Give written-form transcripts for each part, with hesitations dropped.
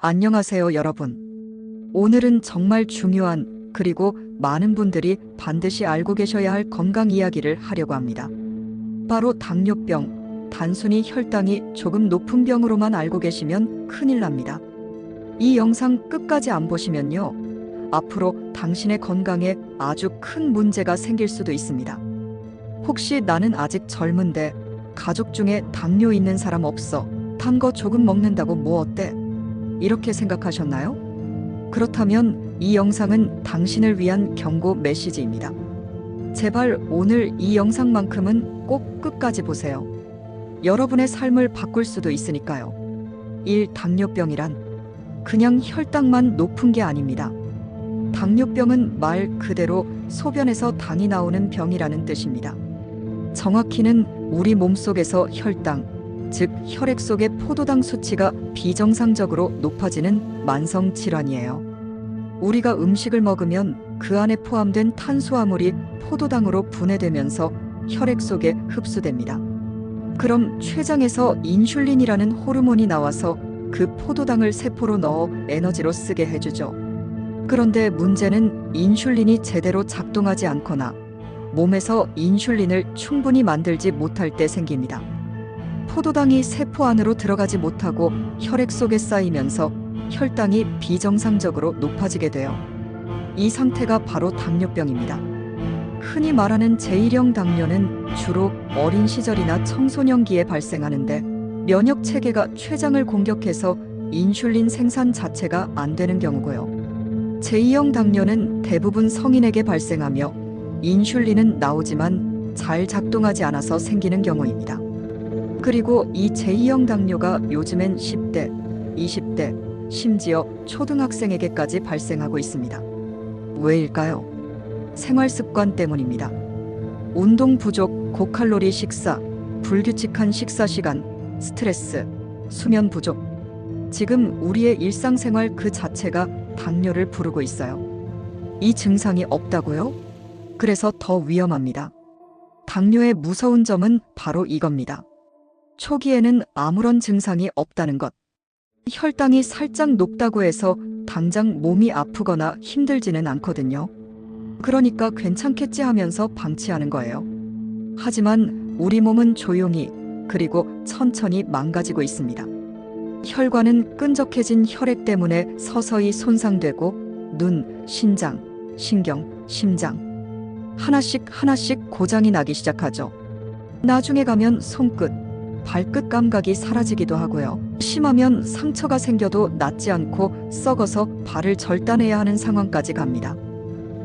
안녕하세요, 여러분. 오늘은 정말 중요한 그리고 많은 분들이 반드시 알고 계셔야 할 건강 이야기를 하려고 합니다. 바로 당뇨병. 단순히 혈당이 조금 높은 병으로만 알고 계시면 큰일 납니다. 이 영상 끝까지 안 보시면요, 앞으로 당신의 건강에 아주 큰 문제가 생길 수도 있습니다. 혹시 나는 아직 젊은데 가족 중에 당뇨 있는 사람 없어. 단 거 조금 먹는다고 뭐 어때? 이렇게 생각하셨나요? 그렇다면 이 영상은 당신을 위한 경고 메시지입니다. 제발 오늘 이 영상만큼은 꼭 끝까지 보세요. 여러분의 삶을 바꿀 수도 있으니까요. 1. 당뇨병이란 그냥 혈당만 높은 게 아닙니다. 당뇨병은 말 그대로 소변에서 당이 나오는 병이라는 뜻입니다. 정확히는 우리 몸속에서 혈당, 즉 혈액 속의 포도당 수치가 비정상적으로 높아지는 만성 질환이에요. 우리가 음식을 먹으면 그 안에 포함된 탄수화물이 포도당으로 분해되면서 혈액 속에 흡수됩니다. 그럼 췌장에서 인슐린이라는 호르몬이 나와서 그 포도당을 세포로 넣어 에너지로 쓰게 해주죠. 그런데 문제는 인슐린이 제대로 작동하지 않거나 몸에서 인슐린을 충분히 만들지 못할 때 생깁니다. 포도당이 세포 안으로 들어가지 못하고 혈액 속에 쌓이면서 혈당이 비정상적으로 높아지게 돼요. 이 상태가 바로 당뇨병입니다. 흔히 말하는 제1형 당뇨는 주로 어린 시절이나 청소년기에 발생하는데 면역 체계가 췌장을 공격해서 인슐린 생산 자체가 안 되는 경우고요. 제2형 당뇨는 대부분 성인에게 발생하며 인슐린은 나오지만 잘 작동하지 않아서 생기는 경우입니다. 그리고 이 제2형 당뇨가 요즘엔 10대, 20대, 심지어 초등학생에게까지 발생하고 있습니다. 왜일까요? 생활 습관 때문입니다. 운동 부족, 고칼로리 식사, 불규칙한 식사 시간, 스트레스, 수면 부족. 지금 우리의 일상생활 그 자체가 당뇨를 부르고 있어요. 이 증상이 없다고요? 그래서 더 위험합니다. 당뇨의 무서운 점은 바로 이겁니다. 초기에는 아무런 증상이 없다는 것. 혈당이 살짝 높다고 해서 당장 몸이 아프거나 힘들지는 않거든요. 그러니까 괜찮겠지 하면서 방치하는 거예요. 하지만 우리 몸은 조용히 그리고 천천히 망가지고 있습니다. 혈관은 끈적해진 혈액 때문에 서서히 손상되고 눈, 신장, 신경, 심장 하나씩 고장이 나기 시작하죠. 나중에 가면 손끝, 발끝 감각이 사라지기도 하고요. 심하면 상처가 생겨도 낫지 않고 썩어서 발을 절단해야 하는 상황까지 갑니다.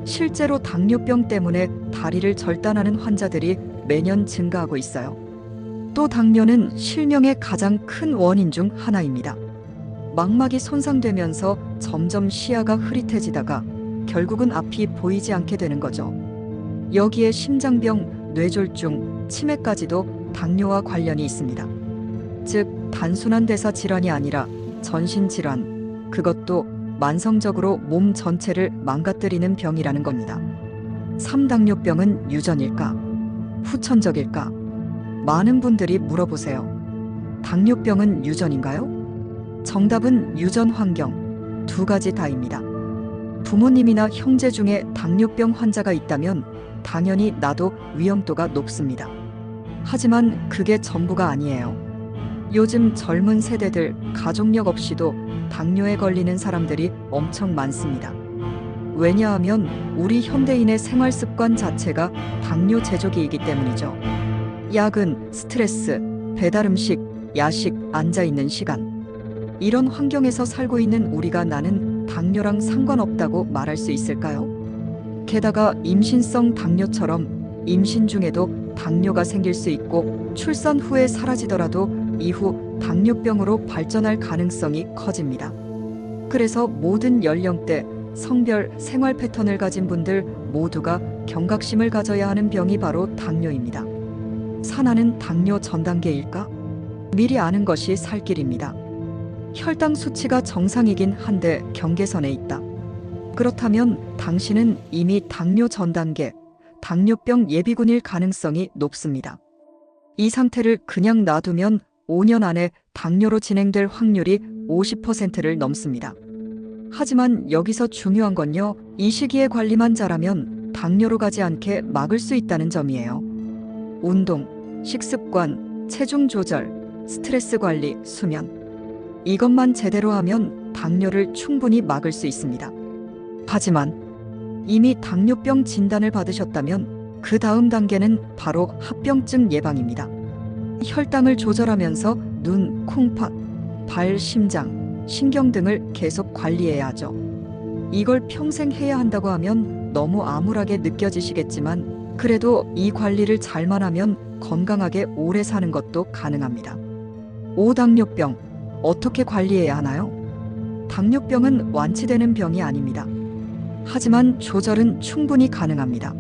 실제로 당뇨병 때문에 다리를 절단하는 환자들이 매년 증가하고 있어요. 또 당뇨는 실명의 가장 큰 원인 중 하나입니다. 망막이 손상되면서 점점 시야가 흐릿해지다가 결국은 앞이 보이지 않게 되는 거죠. 여기에 심장병, 뇌졸중, 치매까지도 당뇨와 관련이 있습니다. 즉, 단순한 대사 질환이 아니라 전신 질환, 그것도 만성적으로 몸 전체를 망가뜨리는 병이라는 겁니다. 3. 당뇨병은 유전일까? 후천적일까? 많은 분들이 물어보세요. 당뇨병은 유전인가요? 정답은 유전 환경, 두 가지 다입니다. 부모님이나 형제 중에 당뇨병 환자가 있다면 당연히 나도 위험도가 높습니다. 하지만 그게 전부가 아니에요. 요즘 젊은 세대들 가족력 없이도 당뇨에 걸리는 사람들이 엄청 많습니다. 왜냐하면 우리 현대인의 생활 습관 자체가 당뇨 제조기이기 때문이죠. 야근, 스트레스, 배달음식, 야식, 앉아있는 시간. 이런 환경에서 살고 있는 우리가 나는 당뇨랑 상관없다고 말할 수 있을까요? 게다가 임신성 당뇨처럼 임신 중에도 당뇨가 생길 수 있고 출산 후에 사라지더라도 이후 당뇨병으로 발전할 가능성이 커집니다. 그래서 모든 연령대, 성별, 생활 패턴을 가진 분들 모두가 경각심을 가져야 하는 병이 바로 당뇨입니다. 산하는 당뇨 전 단계일까? 미리 아는 것이 살 길입니다. 혈당 수치가 정상이긴 한데 경계선에 있다. 그렇다면 당신은 이미 당뇨 전 단계, 당뇨병 예비군일 가능성이 높습니다. 이 상태를 그냥 놔두면 5년 안에 당뇨로 진행될 확률이 50%를 넘습니다. 하지만 여기서 중요한 건요, 이 시기에 관리만 잘하면 당뇨로 가지 않게 막을 수 있다는 점이에요. 운동, 식습관, 체중 조절, 스트레스 관리, 수면. 이것만 제대로 하면 당뇨를 충분히 막을 수 있습니다. 하지만 이미 당뇨병 진단을 받으셨다면 그 다음 단계는 바로 합병증 예방입니다. 혈당을 조절하면서 눈, 콩팥, 발, 심장, 신경 등을 계속 관리해야 하죠. 이걸 평생 해야 한다고 하면 너무 암울하게 느껴지시겠지만 그래도 이 관리를 잘만 하면 건강하게 오래 사는 것도 가능합니다. 5당뇨병 어떻게 관리해야 하나요? 당뇨병은 완치되는 병이 아닙니다. 하지만 조절은 충분히 가능합니다.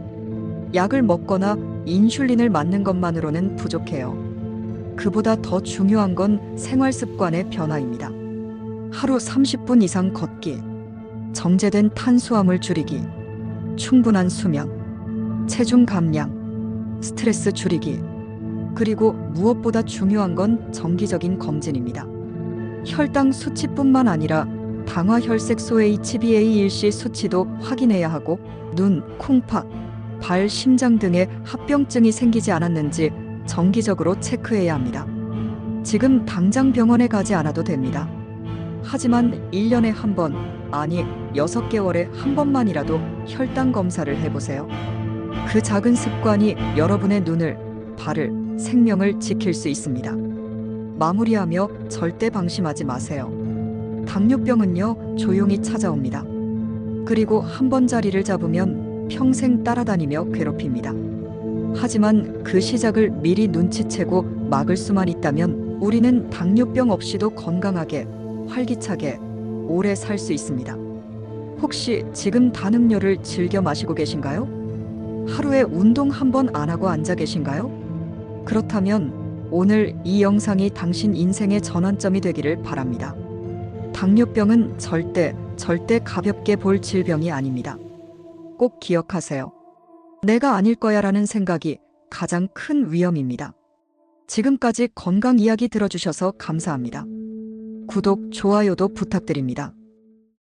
약을 먹거나 인슐린을 맞는 것만으로는 부족해요. 그보다 더 중요한 건 생활 습관의 변화입니다. 하루 30분 이상 걷기, 정제된 탄수화물 줄이기, 충분한 수면, 체중 감량, 스트레스 줄이기, 그리고 무엇보다 중요한 건 정기적인 검진입니다. 혈당 수치뿐만 아니라 당화혈색소 HbA1c 수치도 확인해야 하고 눈, 콩팥, 발, 심장 등의 합병증이 생기지 않았는지 정기적으로 체크해야 합니다. 지금 당장 병원에 가지 않아도 됩니다. 하지만 1년에 한 번, 아니 6개월에 한 번만이라도 혈당 검사를 해보세요. 그 작은 습관이 여러분의 눈을, 발을, 생명을 지킬 수 있습니다. 마무리하며 절대 방심하지 마세요. 당뇨병은요, 조용히 찾아옵니다. 그리고 한 번 자리를 잡으면 평생 따라다니며 괴롭힙니다. 하지만 그 시작을 미리 눈치채고 막을 수만 있다면 우리는 당뇨병 없이도 건강하게, 활기차게, 오래 살 수 있습니다. 혹시 지금 단 음료를 즐겨 마시고 계신가요? 하루에 운동 한 번 안 하고 앉아 계신가요? 그렇다면 오늘 이 영상이 당신 인생의 전환점이 되기를 바랍니다. 당뇨병은 절대 가볍게 볼 질병이 아닙니다. 꼭 기억하세요. 내가 아닐 거야라는 생각이 가장 큰 위험입니다. 지금까지 건강 이야기 들어주셔서 감사합니다. 구독, 좋아요도 부탁드립니다.